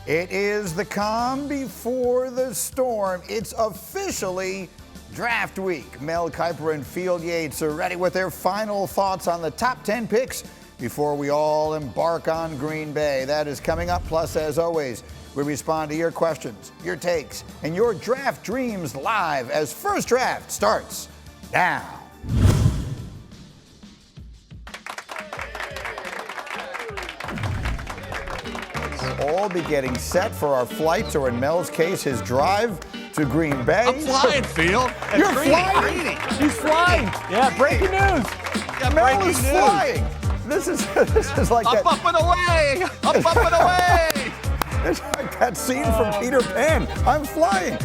It is the calm before the storm. It's officially draft week. Mel Kiper and Field Yates are ready with their final thoughts on the top 10 picks before we all embark on Green Bay. That is coming up. Plus, as always, we respond to your questions, your takes, and your draft dreams live as First Draft starts now. All be getting set for our flights, or in Mel's case, his drive to Green Bay. I'm flying, Field. You're flying? He's flying. Yeah, breaking news. Yeah, Mel is flying. This is like up and away. Up and away. It's like that scene from Peter Pan. I'm flying.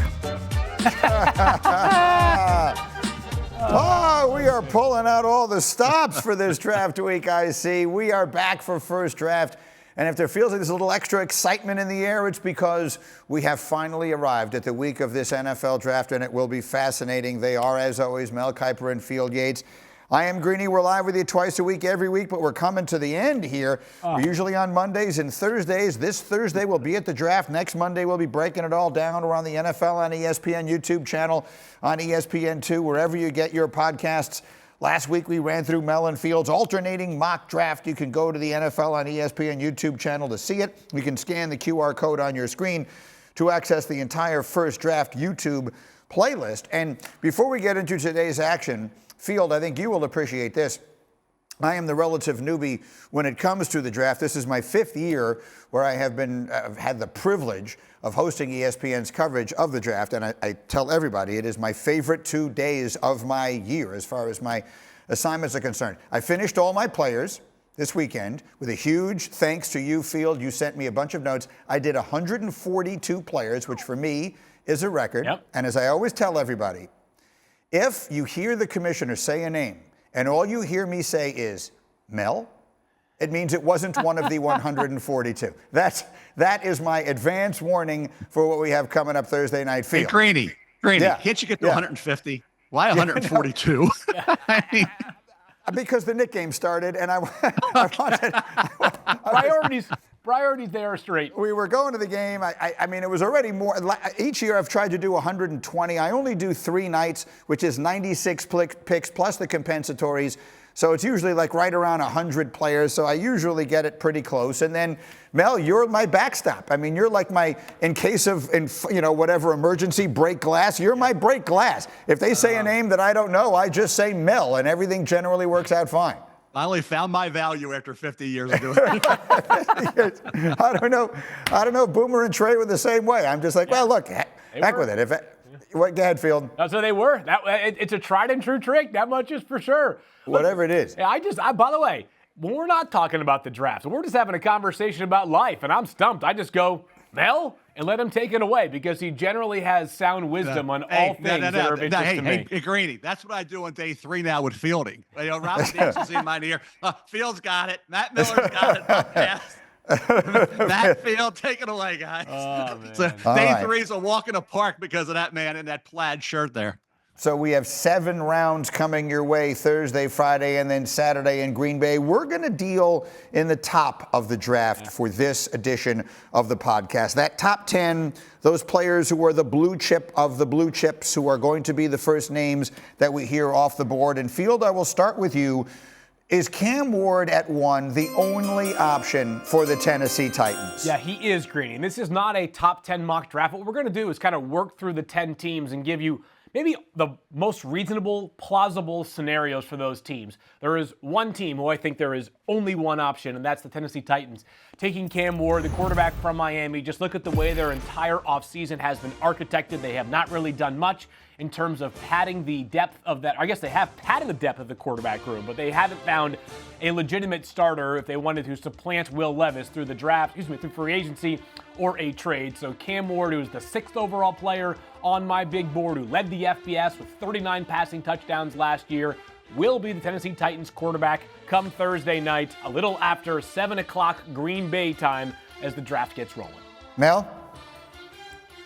We are pulling out all the stops for this draft week, I see. We are back for First Draft. And if there feels like there's a little extra excitement in the air, it's because we have finally arrived at the week of this NFL draft, and it will be fascinating. They are, as always, Mel Kiper and Field Yates. I am Greeny. We're live with you twice a week, every week, but we're coming to the end here. We're usually on Mondays and Thursdays. This Thursday we'll be at the draft. Next Monday we'll be breaking it all down. We're on the NFL on ESPN YouTube channel, on ESPN2, wherever you get your podcasts. Last week, we ran through Mel and Field's alternating mock draft. You can go to the NFL on ESPN YouTube channel to see it. You can scan the QR code on your screen to access the entire First Draft YouTube playlist. And before we get into today's action, Field, I think you will appreciate this. I am the relative newbie when it comes to the draft. This is my 5th year where I have had the privilege of hosting ESPN's coverage of the draft, and I tell everybody it is my favorite 2 days of my year as far as my assignments are concerned. I finished all my players this weekend with a huge thanks to you, Field. You sent me a bunch of notes. I did 142 players, which for me is a record. Yep. And as I always tell everybody, if you hear the commissioner say a name and all you hear me say is Mel, it means it wasn't one of the 142. That is my advance warning for what we have coming up Thursday night. Field. Hey, Greeny, Yeah. can't you get to 150? Why 142? I mean, because the Knick game started, and I wanted Priorities there are straight. We were going to the game. I mean, it was already more. Each year I've tried to do 120. I only do 3 nights, which is 96 picks plus the compensatories. So it's usually like right around 100 players. So I usually get it pretty close. And then, Mel, you're my backstop. I mean, you're like my, in case of, whatever emergency, break glass, you're my break glass. If they say a name that I don't know, I just say Mel, and everything generally works out fine. I only found my value after 50 years of doing it. I don't know. Boomer and Trey were the same way. I'm just like, well, look, heck with it. Go ahead, Field. That's what they were. It's a tried and true trick. That much is for sure. Whatever it is. Yeah, by the way, when we're not talking about the draft, we're just having a conversation about life, and I'm stumped. I just go, Mel, and let him take it away because he generally has sound wisdom on all things that are of interest to me. Hey, Greeny, that's what I do on day 3 now with fielding. Robert Davis is in my ear. Field's got it. Matt Miller's got it. Matt Field, take it away, guys. Oh, So day 3 is a walk in the park because of that man in that plaid shirt there. So we have 7 rounds coming your way Thursday, Friday, and then Saturday in Green Bay. We're going to deal in the top of the draft for this edition of the podcast. That top 10, those players who are the blue chip of the blue chips, who are going to be the first names that we hear off the board. And Field, I will start with you. Is Cam Ward at 1 the only option for the Tennessee Titans? Yeah, he is, Greeny. And this is not a top 10 mock draft. What we're going to do is kind of work through the 10 teams and give you maybe the most reasonable, plausible scenarios for those teams. There is one team who I think there is only one option, and that's the Tennessee Titans. Taking Cam Ward, the quarterback from Miami, just look at the way their entire offseason has been architected. They have not really done much in terms of padding the depth of that. I guess they have padded the depth of the quarterback room, but they haven't found a legitimate starter if they wanted to supplant Will Levis through the draft, through free agency or a trade. So Cam Ward, who's the 6th overall player on my big board, who led the FBS with 39 passing touchdowns last year, will be the Tennessee Titans quarterback come Thursday night, a little after 7 o'clock Green Bay time as the draft gets rolling. Mel?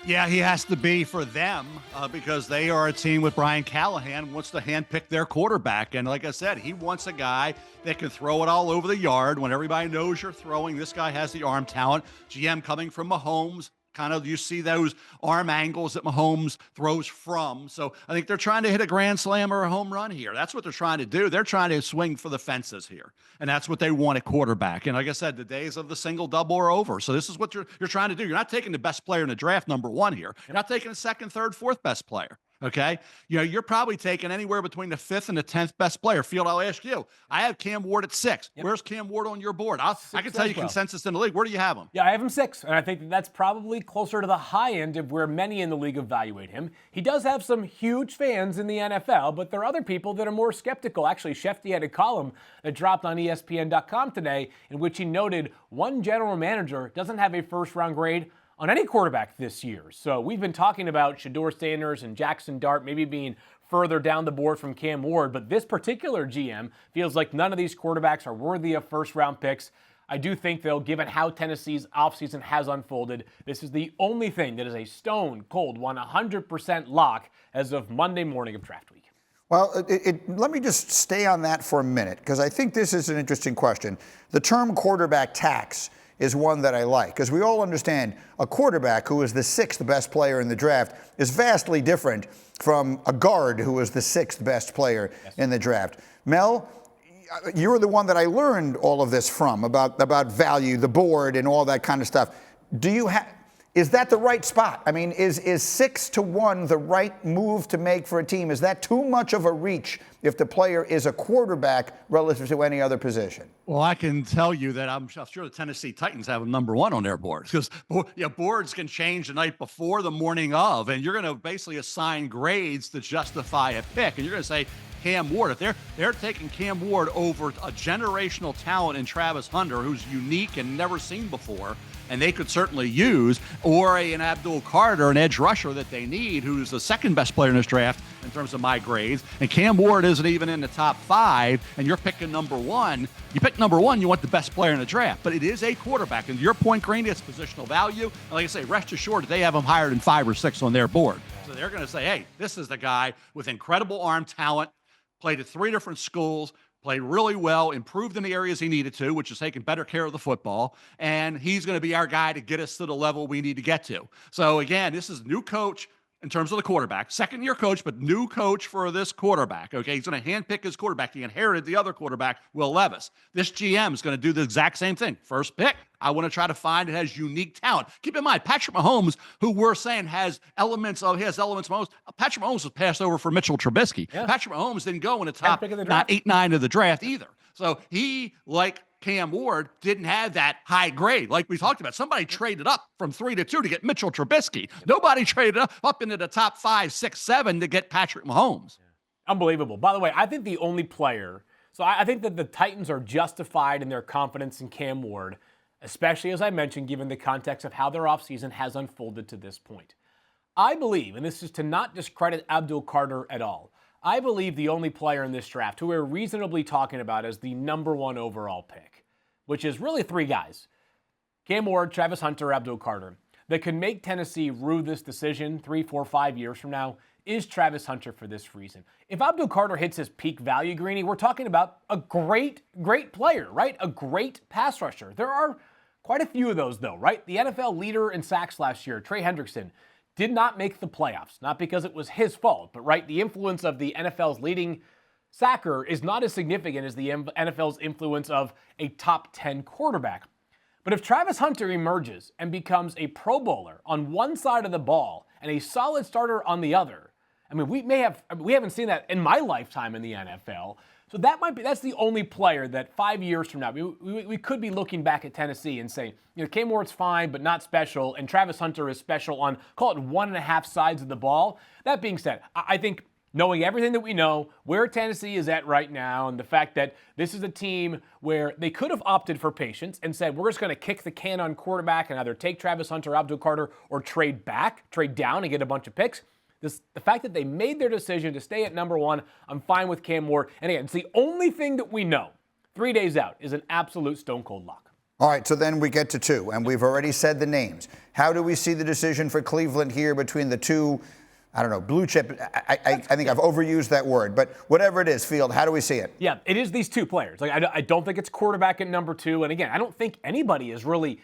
Yeah, he has to be for them because they are a team with Brian Callahan wants to handpick their quarterback. And like I said, he wants a guy that can throw it all over the yard when everybody knows you're throwing. This guy has the arm talent. GM coming from Mahomes. Kind of, you see those arm angles that Mahomes throws from. So I think they're trying to hit a grand slam or a home run here. That's what they're trying to do. They're trying to swing for the fences here. And that's what they want at quarterback. And like I said, the days of the single double are over. So this is what you're trying to do. You're not taking the best player in the draft, number one here. You're not taking the second, third, fourth best player. Okay. You're probably taking anywhere between the 5th and the 10th best player. Field, I'll ask you. I have Cam Ward at 6. Yep. Where's Cam Ward on your board? I can tell you consensus in the league. Where do you have him? Yeah, I have him 6. And I think that's probably closer to the high end of where many in the league evaluate him. He does have some huge fans in the NFL, but there are other people that are more skeptical. Actually, Shefty had a column that dropped on ESPN.com today in which he noted one general manager doesn't have a first-round grade on any quarterback this year. So we've been talking about Shedeur Sanders and Jackson Dart maybe being further down the board from Cam Ward, but this particular GM feels like none of these quarterbacks are worthy of first-round picks. I do think, though, given how Tennessee's offseason has unfolded, this is the only thing that is a stone-cold 100% lock as of Monday morning of draft week. Well, let me just stay on that for a minute, because I think this is an interesting question. The term quarterback tax is one that I like, because we all understand a quarterback who is the 6th best player in the draft is vastly different from a guard who is the 6th best player in the draft. Mel, you're the one that I learned all of this from, about value, the board, and all that kind of stuff. Is that the right spot? I mean, is 6-1 the right move to make for a team? Is that too much of a reach if the player is a quarterback relative to any other position? Well, I can tell you that I'm sure the Tennessee Titans have them number 1 on their boards, because boards can change the night before, the morning of, and you're going to basically assign grades to justify a pick. And you're going to say Cam Ward, if they're taking Cam Ward over a generational talent in Travis Hunter, who's unique and never seen before, and they could certainly use, or an Abdul Carter, an edge rusher that they need, who's the 2nd best player in this draft in terms of my grades, and Cam Ward isn't even in the top 5, and you're picking number 1. You pick number 1, you want the best player in the draft, but it is a quarterback. And to your point, Greeny, it's positional value. And like I say, rest assured that they have him higher than 5 or 6 on their board. So they're going to say, hey, this is the guy with incredible arm talent, played at 3 different schools, played really well, improved in the areas he needed to, which is taking better care of the football, and he's going to be our guy to get us to the level we need to get to. So again, this is new coach in terms of the quarterback, 2nd-year coach, but new coach for this quarterback. Okay, he's going to handpick his quarterback. He inherited the other quarterback, Will Levis. This GM is going to do the exact same thing. First pick, I want to try to find it has unique talent. Keep in mind, Patrick Mahomes, who we're saying has elements Mahomes. Patrick Mahomes was passed over for Mitchell Trubisky. Yeah. Patrick Mahomes didn't go in the top 8, 9 of the draft either. So he, like Cam Ward, didn't have that high grade like we talked about. Somebody traded up from 3 to 2 to get Mitchell Trubisky. Nobody traded up into the top 5, 6, 7 to get Patrick Mahomes. Unbelievable. By the way, I think the only player, so I think that the Titans are justified in their confidence in Cam Ward, especially, as I mentioned, given the context of how their offseason has unfolded to this point. I believe, and this is to not discredit Abdul Carter at all, I believe the only player in this draft who we're reasonably talking about as the number 1 overall pick, which is really 3 guys, Cam Ward, Travis Hunter, Abdul Carter, that can make Tennessee rue this decision 3, 4, 5 years from now, is Travis Hunter for this reason. If Abdul Carter hits his peak value, Greeny, we're talking about a great player, right? A great pass rusher. There are quite a few of those, though, right? The NFL leader in sacks last year, Trey Hendrickson, did not make the playoffs, not because it was his fault, but right, the influence of the NFL's leading sacker is not as significant as the NFL's influence of a top 10 quarterback. But if Travis Hunter emerges and becomes a Pro Bowler on one side of the ball and a solid starter on the other, I mean, we haven't seen that in my lifetime in the NFL. So that's the only player that 5 years from now, we could be looking back at Tennessee and saying, Cam Ward's fine, but not special, and Travis Hunter is special on, call it 1.5 sides of the ball. That being said, I think knowing everything that we know, where Tennessee is at right now, and the fact that this is a team where they could have opted for patience and said, we're just going to kick the can on quarterback and either take Travis Hunter, Abdul Carter, or trade down and get a bunch of picks. The fact that they made their decision to stay at number 1, I'm fine with Cam Ward. And again, it's the only thing that we know 3 days out is an absolute stone cold lock. All right, so then we get to 2, and we've already said the names. How do we see the decision for Cleveland here between the 2, I don't know, blue chip? I think I've overused that word, but whatever it is, Field, how do we see it? Yeah, it is these 2 players. Like I don't think it's quarterback at number 2, and again, I don't think anybody is really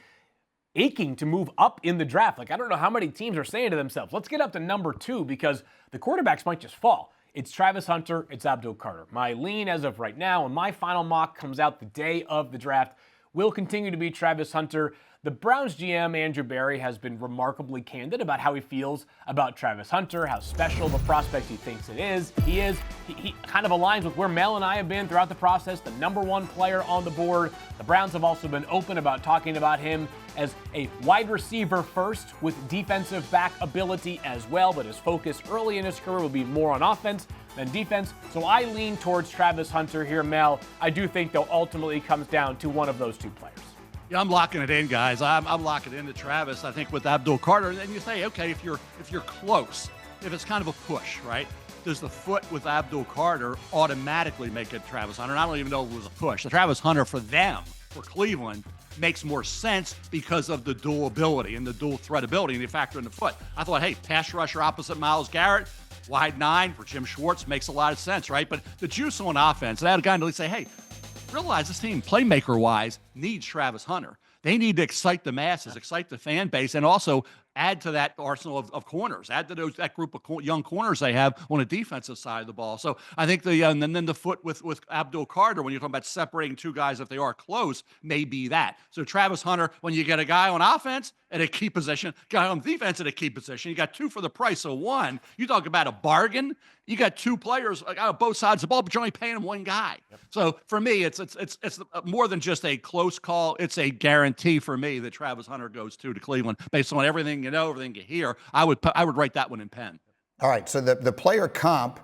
aching to move up in the draft. Like I don't know how many teams are saying to themselves, let's get up to number 2 because the quarterbacks might just fall. It's Travis Hunter, it's Abdul Carter. My lean as of right now, and my final mock comes out the day of the draft, will continue to be Travis Hunter. The Browns GM, Andrew Berry, has been remarkably candid about how he feels about Travis Hunter, how special the prospect he thinks it is. He kind of aligns with where Mel and I have been throughout the process, the number 1 player on the board. The Browns have also been open about talking about him as a wide receiver first with defensive back ability as well, but his focus early in his career will be more on offense than defense. So I lean towards Travis Hunter here, Mel. I do think, though, ultimately comes down to one of those 2 players. Yeah, I'm locking it in, guys. I'm locking it into Travis. I think with Abdul Carter, and you say, okay, if you're close, if it's kind of a push, right? Does the foot with Abdul Carter automatically make it Travis Hunter? And I don't even know if it was a push. The Travis Hunter for them, for Cleveland, makes more sense because of the dual ability and the dual threat ability and the factor in the foot. I thought, hey, pass rusher opposite Myles Garrett, wide 9 for Jim Schwartz makes a lot of sense, right? But the juice on offense, and I had a guy to say, hey, realize this team, playmaker-wise, needs Travis Hunter. They need to excite the masses, excite the fan base, and also add to that arsenal of corners, add to that group of young corners they have on the defensive side of the ball. So I think and then the foot with Abdul Carter, when you're talking about separating 2 guys if they are close, may be that. So Travis Hunter, when you get a guy on offense at a key position, guy on defense at a key position, you got 2 for the price of 1. You talk about a bargain. You got 2 players on both sides of the ball, but you're only paying them 1 guy. Yep. So for me, it's more than just a close call. It's a guarantee for me that Travis Hunter goes to Cleveland based on everything you know, everything you hear. I would write that one in pen. All right, so the player comp,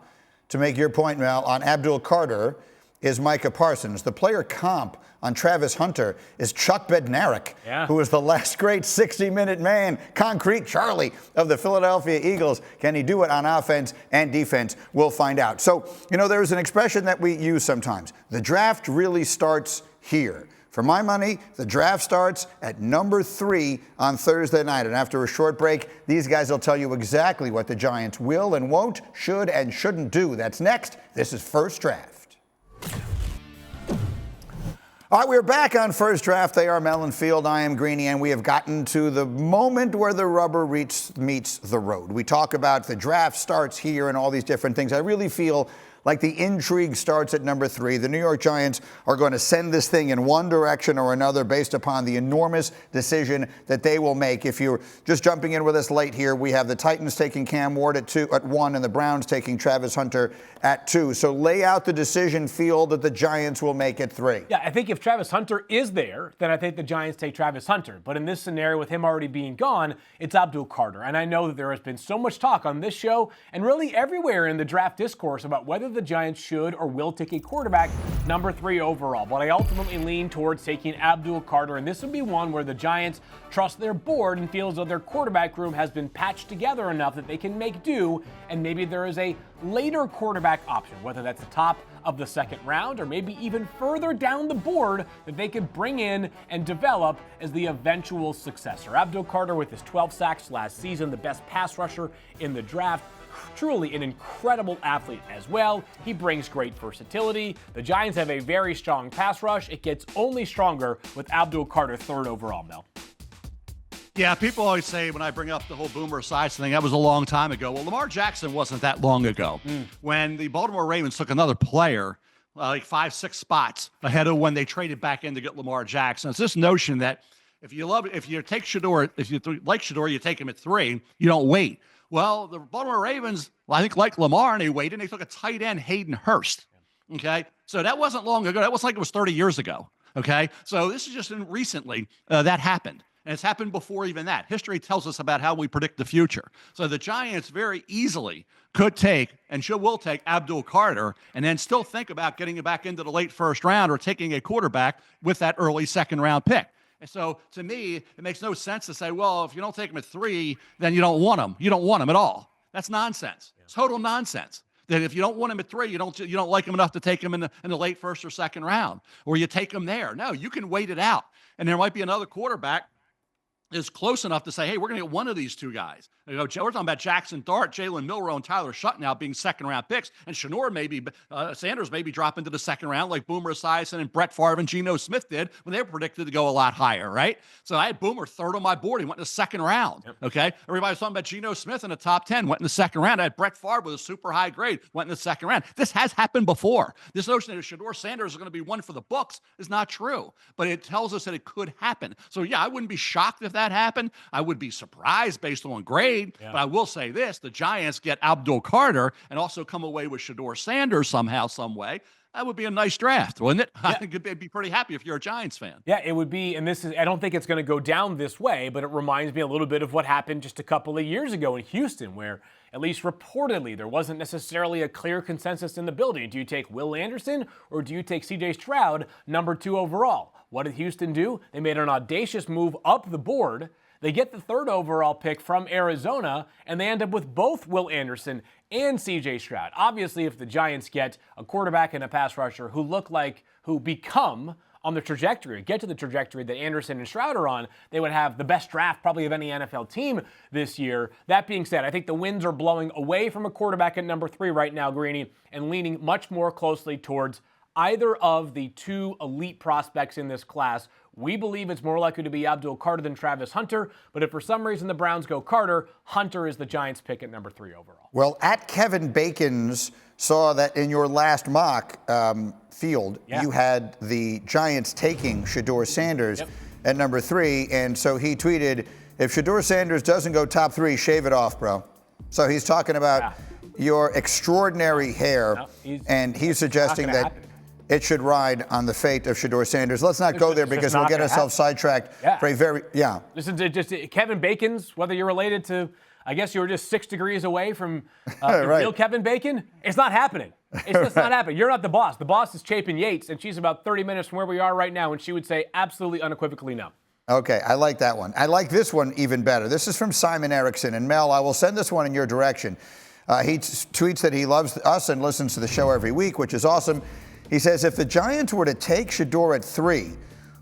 to make your point, Mel, on Abdul Carter is Micah Parsons. The player comp on Travis Hunter is Chuck Bednarik, who was the last great 60-minute man, Concrete Charlie of the Philadelphia Eagles. Can he do it on offense and defense? We'll find out. So, there's an expression that we use sometimes. The draft really starts here. For my money, the draft starts at number 3 on Thursday night. And after a short break, these guys will tell you exactly what the Giants will and won't, should and shouldn't do. That's next. This is First Draft. All right, we're back on First Draft. They are Mel and Field. I am Greeny, and we have gotten to the moment where the rubber meets the road. We talk about the draft starts here and all these different things. I really feel like the intrigue starts at number 3. The New York Giants are going to send this thing in one direction or another based upon the enormous decision that they will make. If you're just jumping in with us late here, we have the Titans taking Cam Ward at 1 and the Browns taking Travis Hunter at 2. So lay out the decision, Field, that the Giants will make at 3. Yeah, I think if Travis Hunter is there, then I think the Giants take Travis Hunter. But in this scenario, with him already being gone, it's Abdul Carter. And I know that there has been so much talk on this show and really everywhere in the draft discourse about whether the Giants should or will take a quarterback number 3 overall. But I ultimately lean towards taking Abdul Carter, and this would be one where the Giants trust their board and feel as though their quarterback room has been patched together enough that they can make do, and maybe there is a later quarterback option, whether that's the top of the 2nd round or maybe even further down the board that they could bring in and develop as the eventual successor. Abdul Carter, with his 12 sacks last season, the best pass rusher in the draft, truly an incredible athlete as well. He brings great versatility. The Giants have a very strong pass rush. It gets only stronger with Abdul Carter 3rd overall, Mel. Yeah, people always say when I bring up the whole Boomer Esiason thing, that was a long time ago. Well, Lamar Jackson wasn't that long ago. When the Baltimore Ravens took another player, like 5-6 spots ahead of when they traded back in to get Lamar Jackson. It's this notion that if you take Shador, if you like Shador, you take him at 3, you don't wait. Well, the Baltimore Ravens, I think, like Lamar, and they waited, and they took a tight end, Hayden Hurst. Okay? So that wasn't long ago. That was like it was 30 years ago. Okay? So this is just recently that happened. And it's happened before even that. History tells us about how we predict the future. So the Giants very easily could take and will take Abdul Carter and then still think about getting him back into the late 1st round or taking a quarterback with that early 2nd round pick. And so, to me, it makes no sense to say, well, if you don't take him at 3, then you don't want him. You don't want him at all. That's nonsense. Yeah. Total nonsense. That if you don't want him at 3, you don't like him enough to take him in the late 1st or 2nd round, or you take him there. No, you can wait it out. And there might be another quarterback is close enough to say, hey, we're going to get one of these two guys. We're talking about Jackson Dart, Jalen Milroe, and Tyler Shutt now being second-round picks, and Sanders maybe drop into the second round like Boomer Esiason and Brett Favre and Geno Smith did when they were predicted to go a lot higher, right? So I had Boomer third on my board. He went in the second round, okay? Everybody was talking about Geno Smith in the top 10, went in the second round. I had Brett Favre with a super high grade, went in the second round. This has happened before. This notion that Shedeur Sanders is going to be one for the books is not true, but it tells us that it could happen. So, yeah, I wouldn't be shocked if that happened. I would be surprised based on grade, but I will say this, the Giants get Abdul Carter and also come away with Shedeur Sanders somehow, some way. That would be a nice draft, wouldn't it? Yeah. I think you'd be pretty happy if you're a Giants fan. Yeah, it would be, and I don't think it's going to go down this way, but it reminds me a little bit of what happened just a couple of years ago in Houston, where at least reportedly there wasn't necessarily a clear consensus in the building. Do you take Will Anderson or do you take C.J. Stroud, number 2 overall? What did Houston do? They made an audacious move up the board. They get the 3rd overall pick from Arizona, and they end up with both Will Anderson and C.J. Stroud. Obviously, if the Giants get a quarterback and a pass rusher who become on the trajectory, get to the trajectory that Anderson and Stroud are on, they would have the best draft probably of any NFL team this year. That being said, I think the winds are blowing away from a quarterback at number 3 right now, Greeny, and leaning much more closely towards either of the 2 elite prospects in this class. We believe it's more likely to be Abdul Carter than Travis Hunter, but if for some reason the Browns go Carter, Hunter is the Giants' pick at number 3 overall. Well, at Kevin Bacon's saw that in your last mock field, you had the Giants taking Shedeur Sanders at number 3, and so he tweeted, if Shedeur Sanders doesn't go top 3, shave it off, bro. So he's talking about your extraordinary hair, and he's suggesting that it should ride on the fate of Shedeur Sanders. Let's not go there because we'll get ourselves sidetracked. For a Listen to just Kevin Bacon's, whether you're related to, I guess you were just 6 degrees away from the real Kevin Bacon. It's not happening. It's just not happening. You're not the boss. The boss is Chapin Yates, and she's about 30 minutes from where we are right now, and she would say absolutely unequivocally no. Okay, I like that one. I like this one even better. This is from Simon Erickson. And Mel, I will send this one in your direction. He tweets that he loves us and listens to the show every week, which is awesome. He says, if the Giants were to take Shedeur at 3,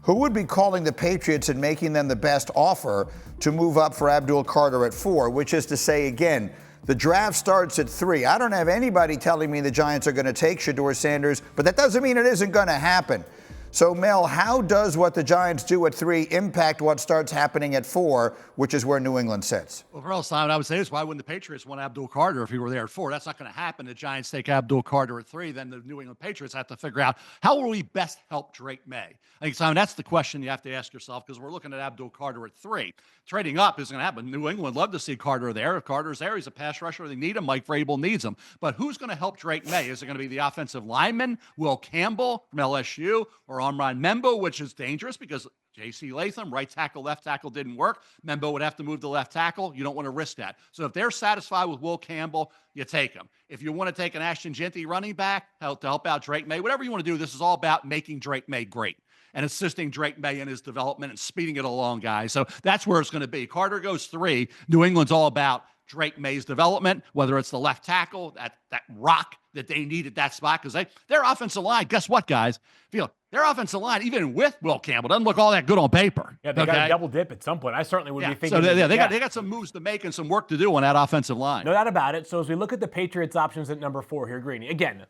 who would be calling the Patriots and making them the best offer to move up for Abdul Carter at 4, which is to say, again, the draft starts at 3. I don't have anybody telling me the Giants are going to take Shedeur Sanders, but that doesn't mean it isn't going to happen. So, Mel, how does what the Giants do at 3 impact what starts happening at 4, which is where New England sits? Well, for else, Simon, I would say this. Why wouldn't the Patriots want Abdul Carter if he were there at 4? That's not going to happen. The Giants take Abdul Carter at 3. Then the New England Patriots have to figure out how will we best help Drake May? I think, Simon, that's the question you have to ask yourself because we're looking at Abdul Carter at 3. Trading up is going to happen. New England would love to see Carter there. If Carter's there, he's a pass rusher. They need him. Mike Vrabel needs him. But who's going to help Drake May? Is it going to be the offensive lineman, Will Campbell from LSU, or Armand Membou, which is dangerous because J.C. Latham, right tackle, left tackle didn't work. Membou would have to move to left tackle. You don't want to risk that. So if they're satisfied with Will Campbell, you take him. If you want to take an Ashton Jeanty running back to help out Drake May, whatever you want to do, this is all about making Drake May great and assisting Drake May in his development and speeding it along, guys. So that's where it's going to be. Carter goes 3. New England's all about Drake May's development, whether it's the left tackle, that rock that they need at that spot, because their offensive line, guess what, guys? Their offensive line, even with Will Campbell, doesn't look all that good on paper. Yeah, they got to double dip at some point. I certainly would be thinking. So they got some moves to make and some work to do on that offensive line. No doubt about it. So as we look at the Patriots' options at number 4 here, Greeny, again,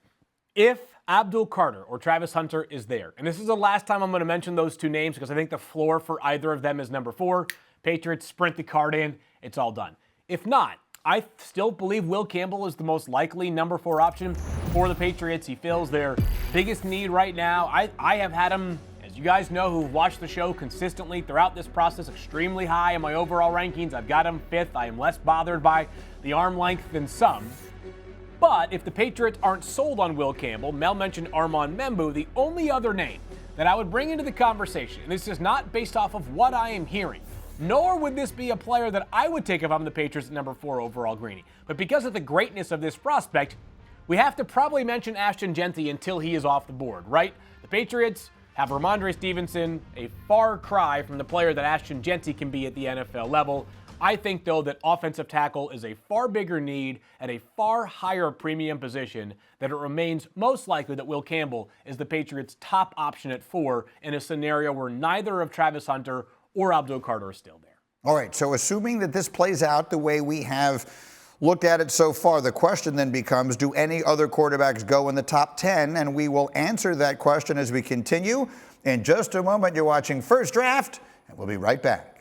if Abdul Carter or Travis Hunter is there, and this is the last time I'm going to mention those 2 names because I think the floor for either of them is number 4. Patriots sprint the card in, it's all done. If not, I still believe Will Campbell is the most likely number 4 option for the Patriots. He fills their biggest need right now. I have had him, as you guys know who've watched the show consistently throughout this process, extremely high in my overall rankings. I've got him 5th. I am less bothered by the arm length than some. But if the Patriots aren't sold on Will Campbell, Mel mentioned Armand Membou, the only other name that I would bring into the conversation, and this is not based off of what I am hearing, nor would this be a player that I would take if I'm the Patriots at number 4 overall, Greeny. But because of the greatness of this prospect, we have to probably mention Ashton Jeanty until he is off the board, right? The Patriots have Ramondre Stevenson, a far cry from the player that Ashton Jeanty can be at the NFL level. I think, though, that offensive tackle is a far bigger need at a far higher premium position, that it remains most likely that Will Campbell is the Patriots' top option at 4 in a scenario where neither of Travis Hunter or Abdul Carter are still there. All right, so assuming that this plays out the way we have looked at it so far, the question then becomes, do any other quarterbacks go in the top 10? And we will answer that question as we continue. In just a moment, you're watching First Draft, and we'll be right back.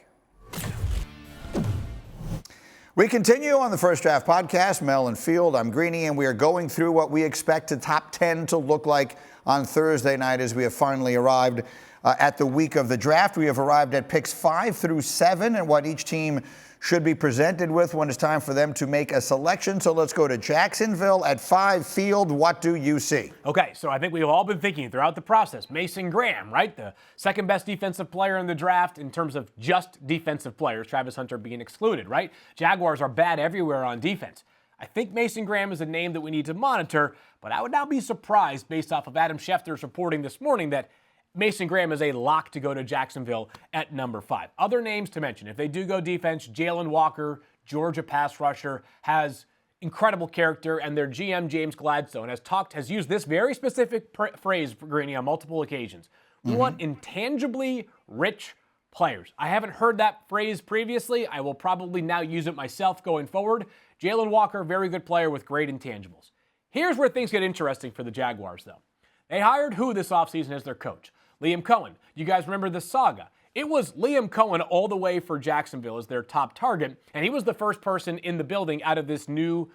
We continue on the First Draft podcast. Mel and Field, I'm Greeny, and we are going through what we expect the top 10 to look like on Thursday night as we have finally arrived at the week of the draft. We have arrived at picks 5 through 7 and what each team should be presented with when it's time for them to make a selection. So let's go to Jacksonville at 5. Field, what do you see? Okay, so I think we've all been thinking throughout the process, Mason Graham, right? The second best defensive player in the draft in terms of just defensive players, Travis Hunter being excluded, right? Jaguars are bad everywhere on defense. I think Mason Graham is a name that we need to monitor, but I would not be surprised based off of Adam Schefter's reporting this morning that Mason Graham is a lock to go to Jacksonville at number 5. Other names to mention, if they do go defense, Jalen Walker, Georgia pass rusher, has incredible character, and their GM, James Gladstone, has used this very specific phrase, Greeny, on multiple occasions. We want intangibly rich players. I haven't heard that phrase previously. I will probably now use it myself going forward. Jalen Walker, very good player with great intangibles. Here's where things get interesting for the Jaguars, though. They hired who this offseason as their coach? Liam Cohen. You guys remember the saga? It was Liam Cohen all the way for Jacksonville as their top target, and he was the first person in the building out of this new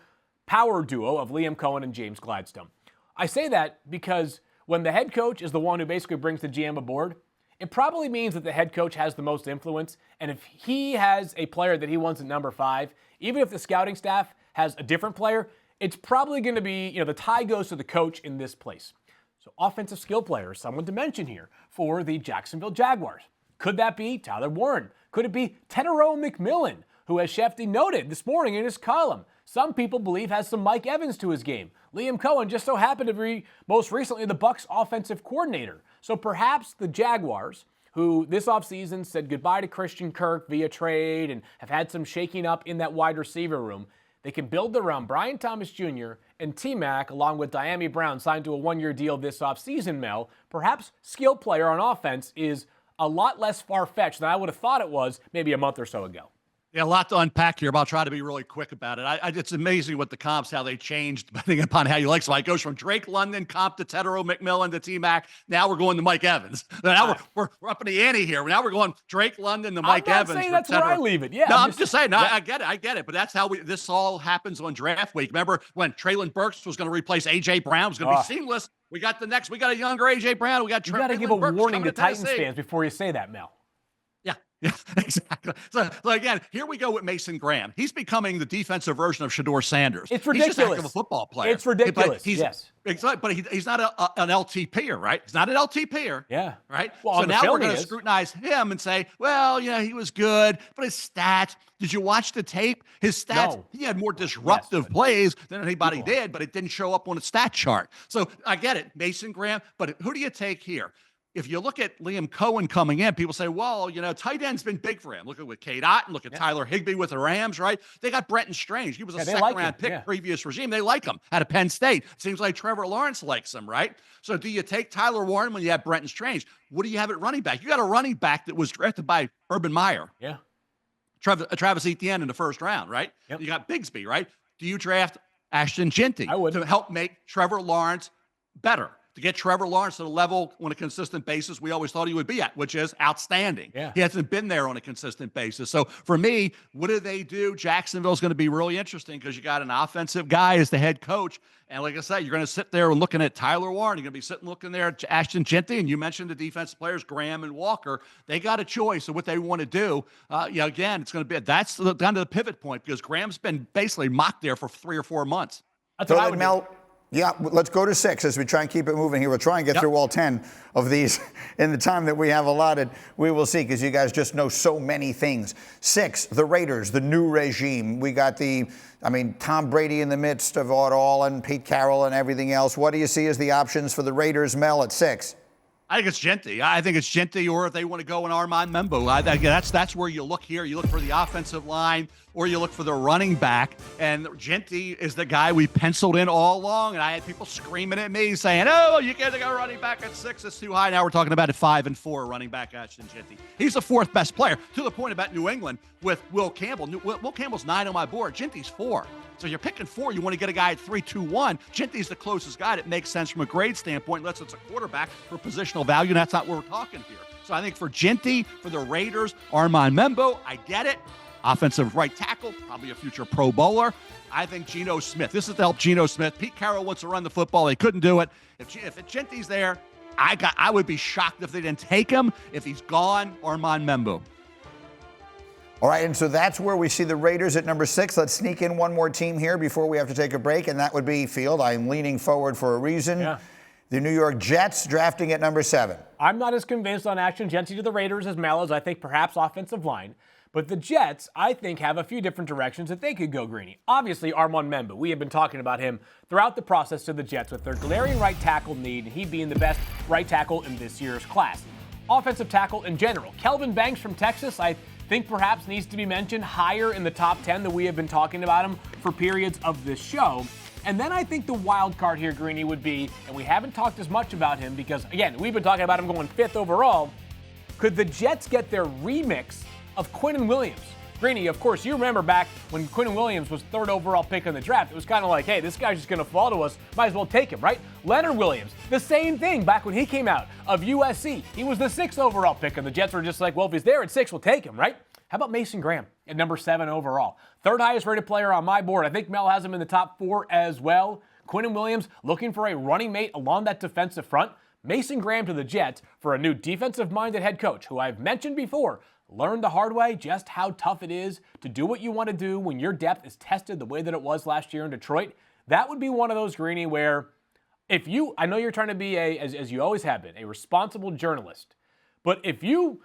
power duo of Liam Cohen and James Gladstone. I say that because when the head coach is the one who basically brings the GM aboard, it probably means that the head coach has the most influence, and if he has a player that he wants at number 5, even if the scouting staff has a different player, it's probably going to be, the tie goes to the coach in this place. So offensive skill player is someone to mention here for the Jacksonville Jaguars. Could that be Tyler Warren? Could it be Tetairoa McMillan, who, as Shefty noted this morning in his column, some people believe has some Mike Evans to his game? Liam Cohen just so happened to be most recently the Bucs offensive coordinator. So perhaps the Jaguars, who this offseason said goodbye to Christian Kirk via trade and have had some shaking up in that wide receiver room, they can build around Brian Thomas Jr. and T-Mac, along with Diami Brown, signed to a 1-year deal this offseason, Mel. Perhaps skill player on offense is a lot less far-fetched than I would have thought it was maybe a month or so ago. Yeah, a lot to unpack here, but I'll try to be really quick about it. It's amazing with the comps, how they changed depending upon how you like. So it goes from Drake London comp to Tetairoa McMillan to T-Mac. Now we're going to Mike Evans. Now we're up in the ante here. Now we're going Drake London to Mike Evans. I'm not saying that's where I leave it. Yeah, no, I'm just saying. No, yeah. I get it. But that's how this all happens on draft week. Remember when Traylon Burks was going to replace A.J. Brown? It was going to be seamless. We got a younger A.J. Brown. We got you got to give a warning to Titans fans before you say that, Mel. Yeah, exactly. So again, here we go with Mason Graham. He's becoming the defensive version of Shedeur Sanders. It's ridiculous. He's just a heck of a football player. It's ridiculous. Yes. But he's not an LTPer, right? He's not an LTPer. Yeah. Right? Well, so now we're going to scrutinize him and say, well, he was good, but his stats, did you watch the tape? His stats, no. He had more disruptive plays than anybody did, but it didn't show up on a stat chart. So I get it, Mason Graham, but who do you take here? If you look at Liam Cohen coming in, people say, well, tight end's been big for him. Look at Cade Otton, look at Tyler Higbee with the Rams, right? They got Brenton Strange. He was a second-round pick previous regime. They like him out of Penn State. Seems like Trevor Lawrence likes him, right? So do you take Tyler Warren when you have Brenton Strange? What do you have at running back? You got a running back that was drafted by Urban Meyer. Yeah. Travis Etienne in the first round, right? Yep. You got Bigsby, right? Do you draft Ashton Jeanty to help make Trevor Lawrence better? To get Trevor Lawrence to the level on a consistent basis we always thought he would be at, which is outstanding. Yeah. He hasn't been there on a consistent basis. So for me, what do they do? Jacksonville's going to be really interesting because you got an offensive guy as the head coach. And like I said, you're going to sit there and looking at Tyler Warren. You're going to be sitting looking there at Ashton Jeanty. And you mentioned the defensive players, Graham and Walker. They got a choice of what they want to do. Again, it's going to be that's down to the pivot point because Graham's been basically mocked there for 3 or 4 months. That's what I would do. Yeah, let's go to 6 as we try and keep it moving here. We'll try and get through all 10 of these in the time that we have allotted. We will see because you guys just know so many things. 6, the Raiders, the new regime. We got Tom Brady in the midst of it all and Pete Carroll and everything else. What do you see as the options for the Raiders, Mel, at 6? I think it's Jeanty. I think it's Jeanty, or if they want to go in Armand Membou, that's where you look here. You look for the offensive line, or you look for the running back. And Jeanty is the guy we penciled in all along. And I had people screaming at me saying, "Oh, you can't go running back at 6. It's too high." Now we're talking about at 5 and 4 running back Ashton Jeanty. He's the 4th best player. To the point about New England with Will Campbell. Will Campbell's 9 on my board. Jeanty's 4. So you're picking 4. You want to get a guy at 3, 2, 1. Jeanty's the closest guy that makes sense from a grade standpoint, unless it's a quarterback for positional value. And that's not what we're talking here. So I think for Jeanty, for the Raiders, Armand Membou, I get it. Offensive right tackle, probably a future Pro Bowler. I think Geno Smith. This is to help Geno Smith. Pete Carroll wants to run the football. They couldn't do it. If Jeanty's there, I would be shocked if they didn't take him. If he's gone, Armand Membou. All right, and so that's where we see the Raiders at number 6. Let's sneak in one more team here before we have to take a break, and that would be Field. I'm leaning forward for a reason. Yeah. The New York Jets drafting at number 7. I'm not as convinced on Ashton Jeanty to the Raiders as Mel is. I think perhaps offensive line. But the Jets, I think, have a few different directions that they could go, Greeny. Obviously, Armand Membou. We have been talking about him throughout the process to the Jets with their glaring right tackle need, and he being the best right tackle in this year's class. Offensive tackle in general. Kelvin Banks from Texas, I think perhaps needs to be mentioned higher in the top 10 than we have been talking about him for periods of this show. And then I think the wild card here, Greeny, would be, and we haven't talked as much about him because, again, we've been talking about him going 5th overall. Could the Jets get their remix of Quinnen Williams? Greeny, of course, you remember back when Quinnen Williams was 3rd overall pick in the draft. It was kind of like, hey, this guy's just going to fall to us. Might as well take him, right? Leonard Williams, the same thing back when he came out of USC. He was the 6th overall pick, and the Jets were just like, well, if he's there at 6, we'll take him, right? How about Mason Graham at number 7 overall? 3rd highest rated player on my board. I think Mel has him in the top 4 as well. Quinnen Williams looking for a running mate along that defensive front. Mason Graham to the Jets for a new defensive-minded head coach who I've mentioned before learned the hard way just how tough it is to do what you want to do when your depth is tested the way that it was last year in Detroit. That would be one of those, Greeny, where if you, I know you're trying to be as you always have been, a responsible journalist, but if you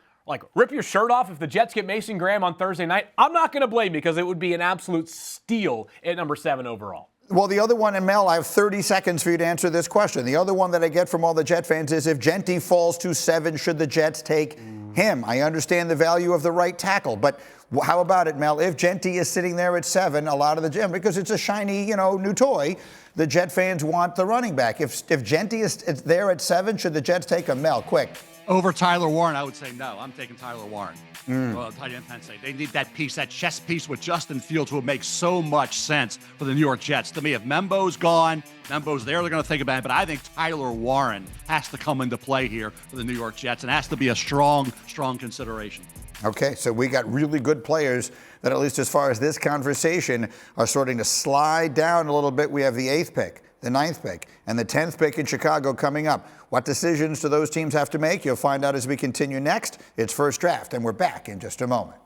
rip your shirt off if the Jets get Mason Graham on Thursday night, I'm not going to blame you because it would be an absolute steal at number 7 overall. Well, the other one, and Mel, I have 30 seconds for you to answer this question. The other one that I get from all the Jet fans is if Jeanty falls to 7, should the Jets take him? I understand the value of the right tackle, but how about it, Mel? If Jeanty is sitting there at 7, a lot of the gym, because it's a shiny, new toy, the Jet fans want the running back. If Jeanty is there at 7, should the Jets take him? Mel, quick. Over Tyler Warren, I would say no. I'm taking Tyler Warren. Well, tight end Penn State. They need that piece, that chess piece with Justin Fields will make so much sense for the New York Jets. To me, if Membou's gone, Membou's there, they're going to think about it. But I think Tyler Warren has to come into play here for the New York Jets and has to be a strong consideration. Okay, so we got really good players that, at least as far as this conversation, are starting to slide down a little bit. We have the 8th pick, the 9th pick, and the 10th pick in Chicago coming up. What decisions do those teams have to make? You'll find out as we continue next. It's First Draft, and we're back in just a moment.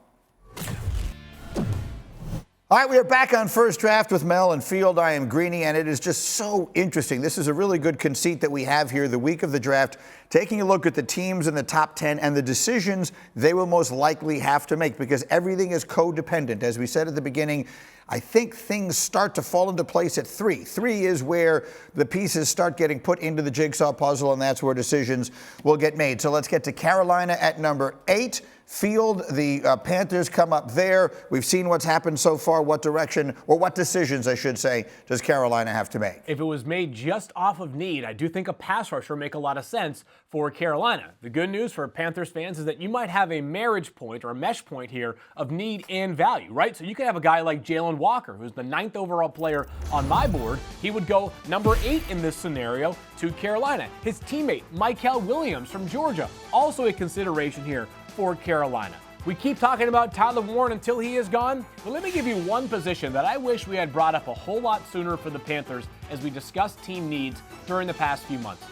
All right, we are back on First Draft with Mel and Field. I am Greeny, and it is just so interesting. This is a really good conceit that we have here the week of the draft, taking a look at the teams in the top 10 and the decisions they will most likely have to make, because everything is codependent. As we said at the beginning, I think things start to fall into place at 3. 3 is where the pieces start getting put into the jigsaw puzzle, and that's where decisions will get made. So let's get to Carolina at number 8. Field, the Panthers come up there. We've seen what's happened so far. What direction, or what decisions, I should say, does Carolina have to make? If it was made just off of need, I do think a pass rusher would make a lot of sense for Carolina. The good news for Panthers fans is that you might have a marriage point or a mesh point here of need and value, right? So you could have a guy like Jalen Walker, who's the 9th overall player on my board. He would go number 8 in this scenario to Carolina. His teammate, Mykel Williams from Georgia, also a consideration here for Carolina. We keep talking about Tyler Warren until he is gone, but let me give you one position that I wish we had brought up a whole lot sooner for the Panthers as we discussed team needs during the past few months.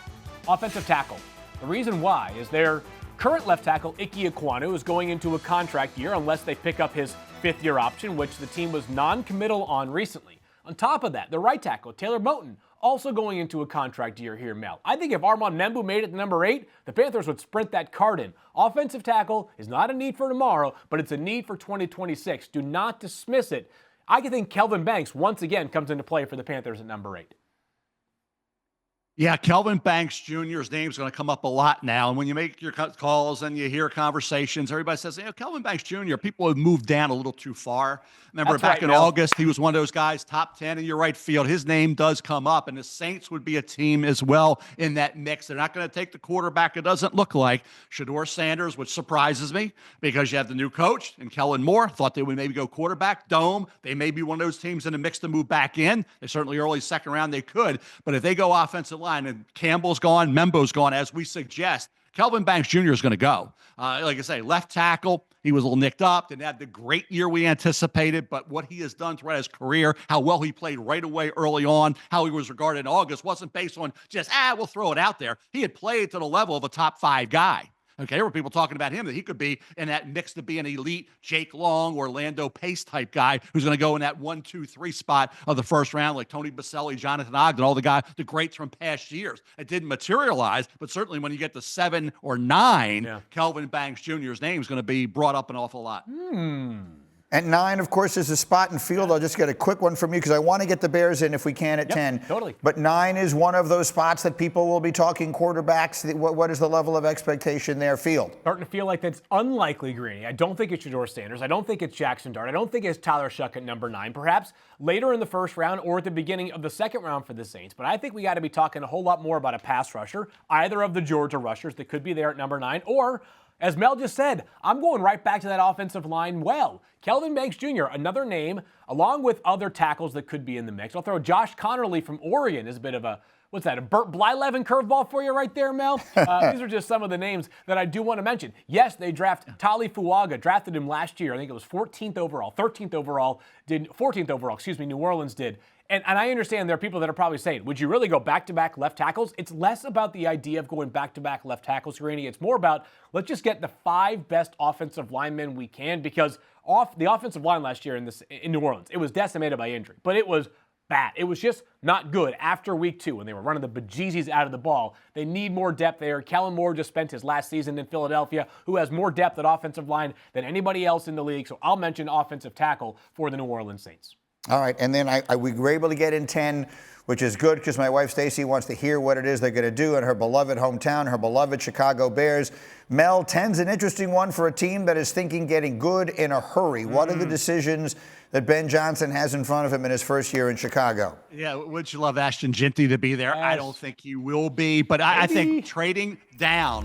Offensive tackle. The reason why is their current left tackle, Ike Ekwonu, is going into a contract year unless they pick up his 5th-year option, which the team was non-committal on recently. On top of that, the right tackle, Taylor Moton, also going into a contract year here, Mel. I think if Armand Membou made it to number 8, the Panthers would sprint that card in. Offensive tackle is not a need for tomorrow, but it's a need for 2026. Do not dismiss it. I think Kelvin Banks once again comes into play for the Panthers at number 8. Yeah, Kelvin Banks Jr.'s name's going to come up a lot now. And when you make your calls and you hear conversations, everybody says, Kelvin Banks Jr., people have moved down a little too far. Remember, That's back right, in Mel. August, he was one of those guys, top 10 in your right field. His name does come up, and the Saints would be a team as well in that mix. They're not going to take the quarterback, it doesn't look like, Shedeur Sanders, which surprises me because you have the new coach and Kellen Moore. Thought they would maybe go quarterback, dome. They may be one of those teams in the mix to move back in. They certainly early second round they could, but if they go offensive line and Campbell's gone, Membou's gone, as we suggest, Kelvin Banks Jr. is going to go. Like I say, left tackle, he was a little nicked up, didn't have the great year we anticipated, but what he has done throughout his career, how well he played right away early on, how he was regarded in August, wasn't based on just, we'll throw it out there. He had played to the level of a top 5 guy. Okay, there were people talking about him that he could be in that mix to be an elite Jake Long, Orlando Pace type guy who's going to go in that 1, 2, 3 spot of the first round, like Tony Baselli, Jonathan Ogden, all the greats from past years. It didn't materialize, but certainly when you get to 7 or 9, Kelvin Banks Jr.'s name is going to be brought up an awful lot. At 9, of course, is a spot in field. I'll just get a quick one from you because I want to get the Bears in if we can at 10. Totally. But 9 is one of those spots that people will be talking quarterbacks. What is the level of expectation there, field? Starting to feel like that's unlikely, Greeny. I don't think it's Shedeur Sanders. I don't think it's Jackson Dart. I don't think it's Tyler Shuck at number 9. Perhaps later in the first round or at the beginning of the second round for the Saints. But I think we got to be talking a whole lot more about a pass rusher, either of the Georgia rushers that could be there at number 9, or as Mel just said, I'm going right back to that offensive line well. Kelvin Banks Jr., another name, along with other tackles that could be in the mix. I'll throw Josh Connerly from Oregon as a bit of a, what's that, a Burt Blyleven curveball for you right there, Mel? These are just some of the names that I do want to mention. Yes, they draft Tali Fuaga, drafted him last year. I think it was 14th overall, New Orleans did. And I understand there are people that are probably saying, would you really go back-to-back left tackles? It's less about the idea of going back-to-back left tackles, Greeny. It's more about, let's just get the 5 best offensive linemen we can, because the offensive line last year in New Orleans, it was decimated by injury, but it was bad. It was just not good after week 2 when they were running the bejesus out of the ball. They need more depth there. Kellen Moore just spent his last season in Philadelphia, who has more depth at offensive line than anybody else in the league. So I'll mention offensive tackle for the New Orleans Saints. All right, and then we were able to get in 10, which is good because my wife Stacy wants to hear what it is they're going to do in her beloved hometown, her beloved Chicago Bears. Mel, 10's an interesting one for a team that is thinking getting good in a hurry. What are the decisions that Ben Johnson has in front of him in his first year in Chicago? Yeah, would you love Ashton Jeanty to be there? Yes. I don't think he will be, but I think trading down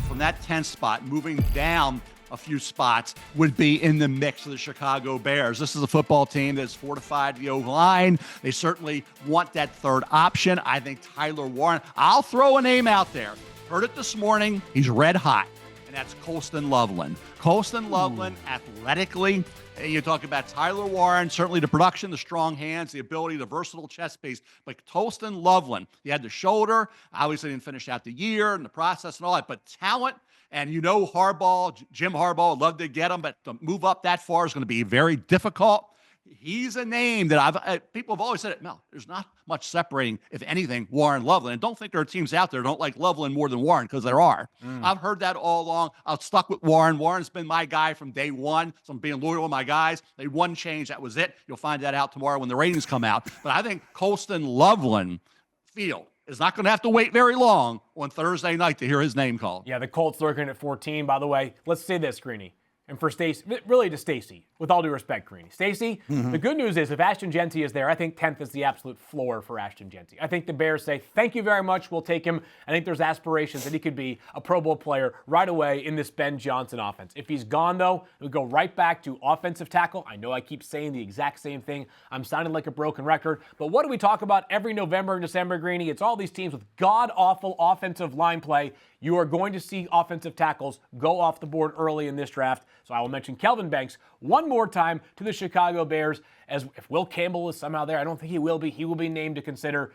from that 10th spot, moving down a few spots, would be in the mix of the Chicago Bears. This is a football team that's fortified the O-line. They certainly want that third option. I think Tyler Warren, I'll throw a name out there. Heard it this morning. He's red hot, and that's Colston Loveland. Colston Loveland, athletically, you talk about Tyler Warren, certainly the production, the strong hands, the ability, the versatile chest piece. But Colston Loveland, he had the shoulder. Obviously didn't finish out the year and the process and all that, but talent. And Jim Harbaugh, would love to get him, but to move up that far is going to be very difficult. He's a name that people have always said it. Mel, there's not much separating, if anything, Warren Loveland. And don't think there are teams out there that don't like Loveland more than Warren, because there are. I've heard that all along. I'm stuck with Warren. Warren's been my guy from day one. So I'm being loyal to my guys. They one change. That was it. You'll find that out tomorrow when the ratings come out. But I think Colston Loveland field is not going to have to wait very long on Thursday night to hear his name called. Yeah, the Colts lurking at 14, by the way. Let's say this, Greeny. And for Stacy, really to Stacy, with all due respect, Greeny. Stacy, the good news is if Ashton Jeanty is there, I think 10th is the absolute floor for Ashton Jeanty. I think the Bears say, thank you very much, we'll take him. I think there's aspirations that he could be a Pro Bowl player right away in this Ben Johnson offense. If he's gone, though, we go right back to offensive tackle. I know I keep saying the exact same thing. I'm sounding like a broken record. But what do we talk about every November and December, Greeny? It's all these teams with god-awful offensive line play. You are going to see offensive tackles go off the board early in this draft. So I will mention Kelvin Banks one more time to the Chicago Bears. As if Will Campbell is somehow there, I don't think he will be. He will be named to consider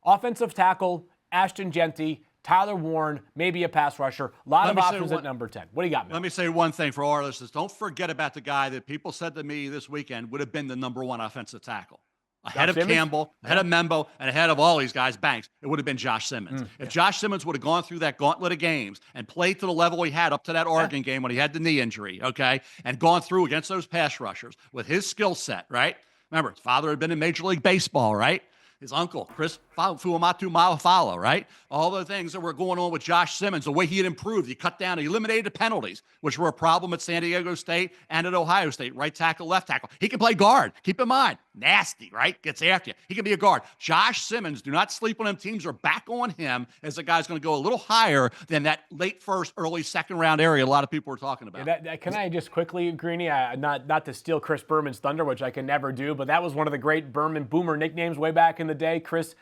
offensive tackle, Ashton Jeanty, Tyler Warren, maybe a pass rusher. A lot of options at number 10. What do you got, man? Let me say one thing for all our listeners. Don't forget about the guy that people said to me this weekend would have been the number 1 offensive tackle. Ahead of Campbell, ahead of Membou, and ahead of all these guys, Banks, it would have been Josh Simmons. If Josh Simmons would have gone through that gauntlet of games and played to the level he had up to that Oregon game when he had the knee injury, okay, and gone through against those pass rushers with his skill set, right? Remember, his father had been in Major League Baseball, right? His uncle, Fuamatu Ma'afala, right? All the things that were going on with Josh Simmons, the way he had improved. He cut down, he eliminated the penalties, which were a problem at San Diego State and at Ohio State. Right tackle, left tackle. He can play guard. Keep in mind, nasty, right? Gets after you. He can be a guard. Josh Simmons, do not sleep on him. Teams are back on him as a guy's going to go a little higher than that late first, early second round area a lot of people were talking about. Yeah, can I just quickly, Greeny, not to steal Chris Berman's thunder, which I can never do, but that was one of the great Berman Boomer nicknames way back in the day. Chris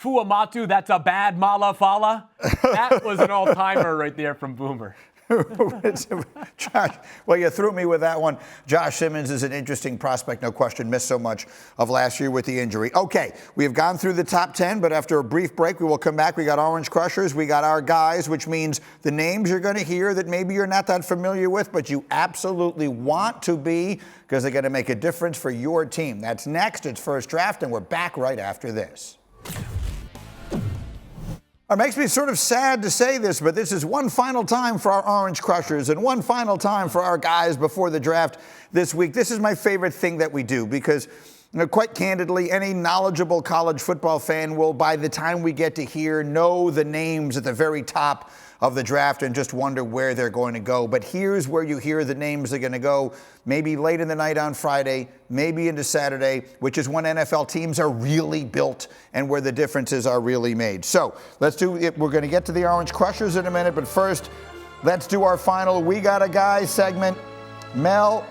Fuamatu, that's a bad malafala. That was an all-timer right there from Boomer. Josh, well, you threw me with that one. Josh Simmons is an interesting prospect, no question. Missed so much of last year with the injury. Okay, we have gone through the top 10, but after a brief break, we will come back. We got Orange Crushers, we got our guys, which means the names you're going to hear that maybe you're not that familiar with, but you absolutely want to be, because they're going to make a difference for your team. That's next. It's First Draft, and we're back right after this. It makes me sort of sad to say this, but this is one final time for our Orange Crushers and one final time for our guys before the draft this week. This is my favorite thing that we do because, quite candidly, any knowledgeable college football fan will, by the time we get to here, know the names at the very top of the draft and just wonder where they're going to go. But here's where you hear the names are going to go, maybe late in the night on Friday, maybe into Saturday, which is when NFL teams are really built and where the differences are really made. So let's do it. We're going to get to the Orange Crushers in a minute, but first, let's do our final We Got a Guy segment. Mel,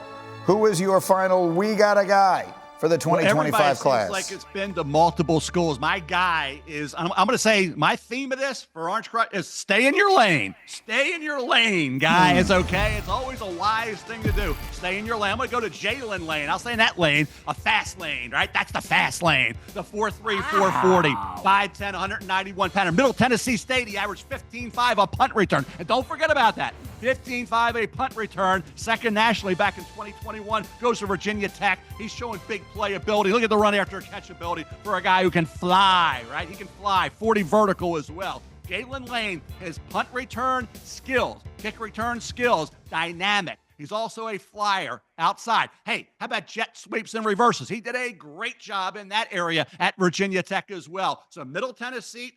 who is your final We Got a Guy for the 2025 class? Seems like it's been to multiple schools. My guy is, I'm going to say, my theme of this for Orange Crush is stay in your lane. Stay in your lane, guys, okay? It's always a wise thing to do. Stay in your lane. I'm going to go to Jaylin Lane. I'll stay in that lane, a fast lane, right? That's the fast lane. The 4.3, 440, 5'10", 191 pounder. Middle Tennessee State, he averaged 15.5 a punt return. And don't forget about that. 15.5 a punt return, second nationally back in 2021. Goes to Virginia Tech. He's showing big playability. Look at the run after catch ability for a guy who can fly, right? He can fly, 40 vertical as well. Jaylin Lane, his punt return skills, kick return skills, dynamic. He's also a flyer outside. Hey, how about jet sweeps and reverses? He did a great job in that area at Virginia Tech as well. So Middle Tennessee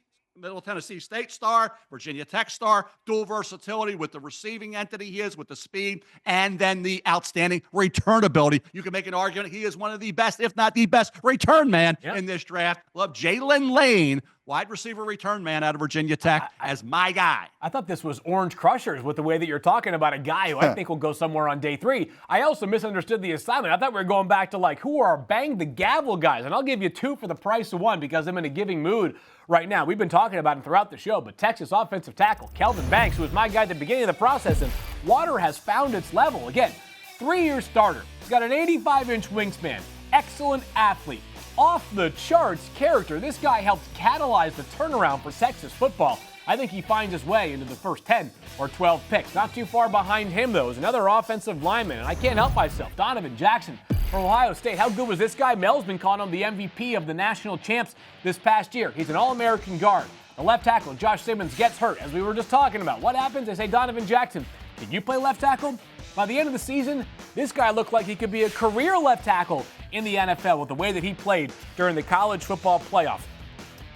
State star, Virginia Tech star, dual versatility with the receiving entity he is, with the speed, and then the outstanding return ability. You can make an argument he is one of the best, if not the best, return man in this draft. Love Jaylin Lane, wide receiver return man out of Virginia Tech, as my guy. I thought this was Orange Crushers with the way that you're talking about a guy who I think will go somewhere on day 3. I also misunderstood the assignment. I thought we were going back to who are our bang the gavel guys, and I'll give you 2 for the price of 1 because I'm in a giving mood right now. We've been talking about him throughout the show, but Texas offensive tackle Kelvin Banks, who was my guy at the beginning of the process, and water has found its level. Again, 3-year starter. He's got an 85-inch wingspan. Excellent athlete. Off the charts character. This guy helped catalyze the turnaround for Texas football. I think he finds his way into the first 10 or 12 picks. Not too far behind him, though, is another offensive lineman, and I can't help myself. Donovan Jackson from Ohio State. How good was this guy? Mel's been calling him the MVP of the national champs this past year. He's an All-American guard. The left tackle, Josh Simmons, gets hurt, as we were just talking about. What happens? They say, Donovan Jackson, can you play left tackle? By the end of the season, this guy looked like he could be a career left tackle in the NFL with the way that he played during the college football playoffs.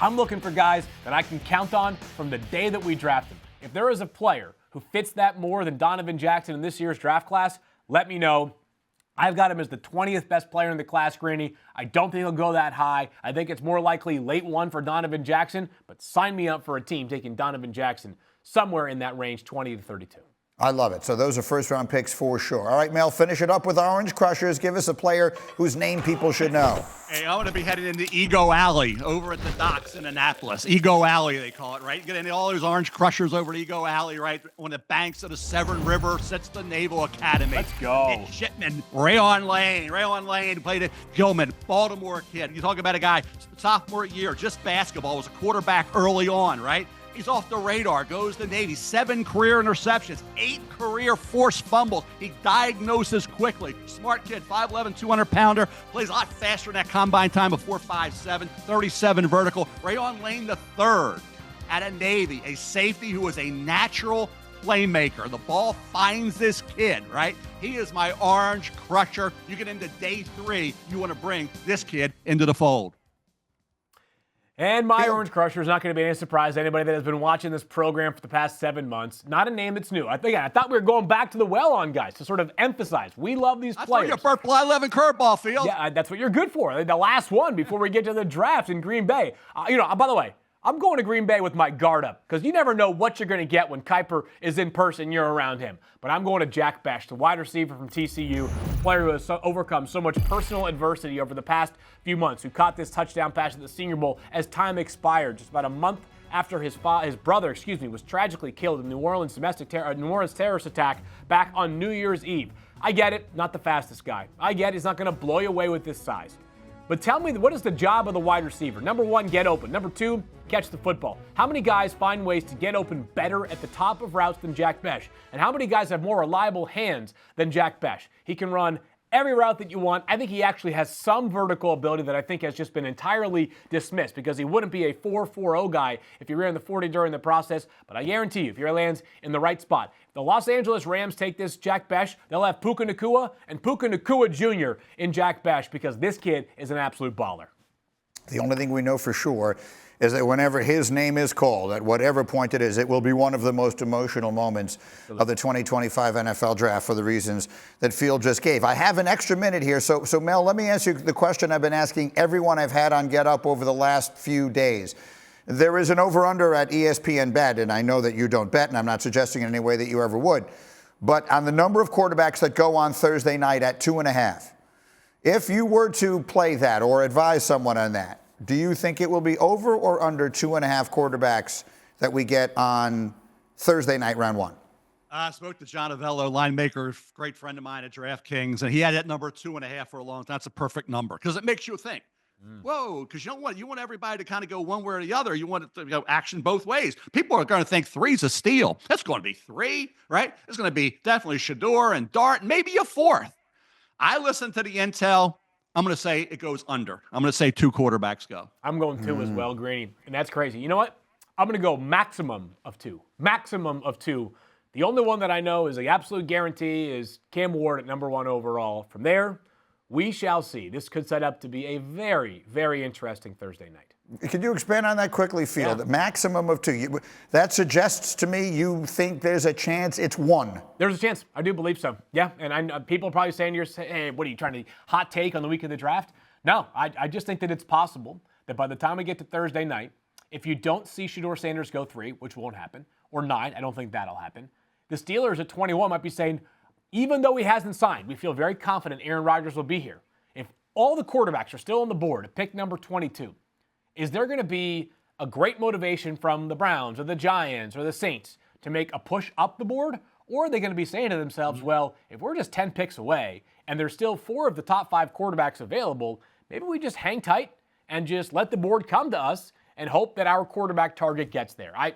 I'm looking for guys that I can count on from the day that we draft them. If there is a player who fits that more than Donovan Jackson in this year's draft class, let me know. I've got him as the 20th best player in the class, Greeny. I don't think he'll go that high. I think it's more likely late 1 for Donovan Jackson, but sign me up for a team taking Donovan Jackson somewhere in that range, 20 to 32. I love it. So those are first-round picks for sure. All right, Mel, finish it up with Orange Crushers. Give us a player whose name people should know. Hey, I want to be headed into Ego Alley over at the docks in Annapolis. Ego Alley, they call it, right? Get into all those Orange Crushers over at Ego Alley, right? On the banks of the Severn River sits the Naval Academy. Let's go. Nick Shipman, Rayuan Lane, played at Gilman, Baltimore kid. You talk about a guy, sophomore year, just basketball, was a quarterback early on, right? He's off the radar, goes to Navy, 7 career interceptions, 8 career forced fumbles. He diagnoses quickly. Smart kid, 5'11", 200-pounder, plays a lot faster than that combine time of 4.57, 37 vertical. Rayuan Lane III out of Navy, a safety who is a natural playmaker. The ball finds this kid, right? He is my Orange Crusher. You get into day 3, you want to bring this kid into the fold. And my Orange Crusher is not going to be any surprise to anybody that has been watching this program for the past 7 months. Not a name that's new. I thought we were going back to the well on guys to sort of emphasize we love these players. That's your July 11 curveball, Field. Yeah, that's what you're good for. The last one before we get to the draft in Green Bay. By the way, I'm going to Green Bay with my guard up because you never know what you're going to get when Kiper is in person, you're around him. But I'm going to Jack Bech, the wide receiver from TCU, a player who has overcome so much personal adversity over the past few months, who caught this touchdown pass at the Senior Bowl as time expired, just about a month after his brother was tragically killed in New Orleans terrorist attack back on New Year's Eve. I get it, not the fastest guy. I get he's not going to blow you away with this size. But tell me, what is the job of the wide receiver? Number one, get open. Number two, catch the football. How many guys find ways to get open better at the top of routes than Jack Bech? And how many guys have more reliable hands than Jack Bech? He can run every route that you want. I think he actually has some vertical ability that I think has just been entirely dismissed because he wouldn't be a 4.40 guy if he ran the 40 during the process. But I guarantee you, if he lands in the right spot, if the Los Angeles Rams take this Jack Bech, they'll have Puka Nacua and Puka Nacua Jr. in Jack Bech because this kid is an absolute baller. The only thing we know for sure is that whenever his name is called, at whatever point it is, it will be one of the most emotional moments of the 2025 NFL Draft for the reasons that Field just gave. I have an extra minute here, so Mel, let me ask you the question I've been asking everyone I've had on Get Up over the last few days. There is an over-under at ESPN Bet, and I know that you don't bet, and I'm not suggesting in any way that you ever would, but on the number of quarterbacks that go on Thursday night at 2.5, if you were to play that or advise someone on that, do you think it will be over or under 2.5 quarterbacks that we get on Thursday night, round one? I spoke to John Avello, line maker, great friend of mine at DraftKings, and he had that number 2.5 for a long time. That's a perfect number because it makes you think. Whoa, because you want everybody to kind of go one way or the other. You want it to go action both ways. People are going to think 3's a steal. That's going to be 3, right? It's going to be definitely Shador and Dart, maybe a 4th. I listened to the intel. I'm going to say it goes under. I'm going to say 2 quarterbacks go. I'm going 2 as well, Greeny. And that's crazy. You know what? I'm going to go maximum of 2. Maximum of 2. The only one that I know is the absolute guarantee is Cam Ward at number 1 overall. From there, we shall see. This could set up to be a very, very interesting Thursday night. Could you expand on that quickly, Field? Yeah. Maximum of 2. That suggests to me you think there's a chance it's 1. There's a chance. I do believe so. Yeah, and people are probably saying to yourself, hey, what are you trying to hot take on the week of the draft? No, I just think that it's possible that by the time we get to Thursday night, if you don't see Shador Sanders go 3, which won't happen, or 9, I don't think that'll happen, the Steelers at 21 might be saying, even though he hasn't signed, we feel very confident Aaron Rodgers will be here. If all the quarterbacks are still on the board at pick number 22, is there going to be a great motivation from the Browns or the Giants or the Saints to make a push up the board? Or are they going to be saying to themselves, well, if we're just 10 picks away and there's still 4 of the top 5 quarterbacks available, maybe we just hang tight and just let the board come to us and hope that our quarterback target gets there. I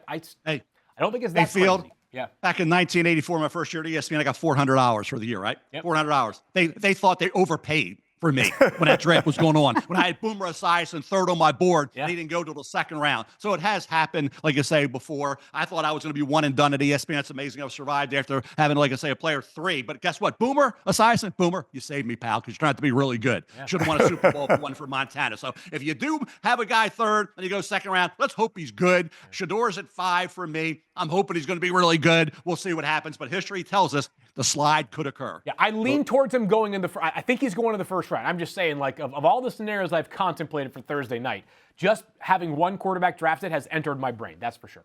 don't think it's that Field. crazy. Yeah. Back in 1984, my first year at ESPN, I got 400 hours for the year, right? Yep. 400 hours. They thought they overpaid for me when that draft was going on. When I had Boomer Esiason third on my board, and he didn't go to the second round. So it has happened, like I say before. I thought I was going to be one and done at ESPN. It's amazing I've survived after having, like I say, a player 3. But guess what? Boomer Esiason, Boomer, you saved me, pal, because you're trying to be really good. Yeah. Should have won a Super Bowl if one for Montana. So if you do have a guy 3rd and you go second round, let's hope he's good. Shador's at 5 for me. I'm hoping he's going to be really good. We'll see what happens. But history tells us the slide could occur. Yeah, I lean towards him going in I think he's going in the first round. I'm just saying, like, of all the scenarios I've contemplated for Thursday night, just having 1 quarterback drafted has entered my brain. That's for sure.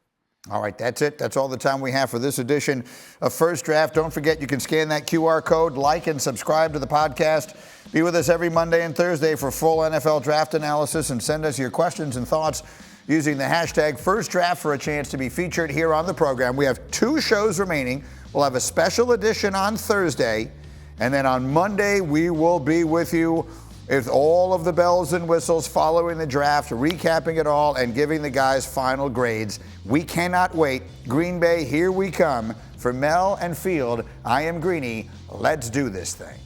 All right, that's it. That's all the time we have for this edition of First Draft. Don't forget, you can scan that QR code, like and subscribe to the podcast. Be with us every Monday and Thursday for full NFL draft analysis, and send us your questions and thoughts using the hashtag First Draft for a chance to be featured here on the program. We have 2 shows remaining. We'll have a special edition on Thursday, and then on Monday we will be with you with all of the bells and whistles following the draft, recapping it all, and giving the guys final grades. We cannot wait. Green Bay, here we come. For Mel and Field, I am Greeny. Let's do this thing.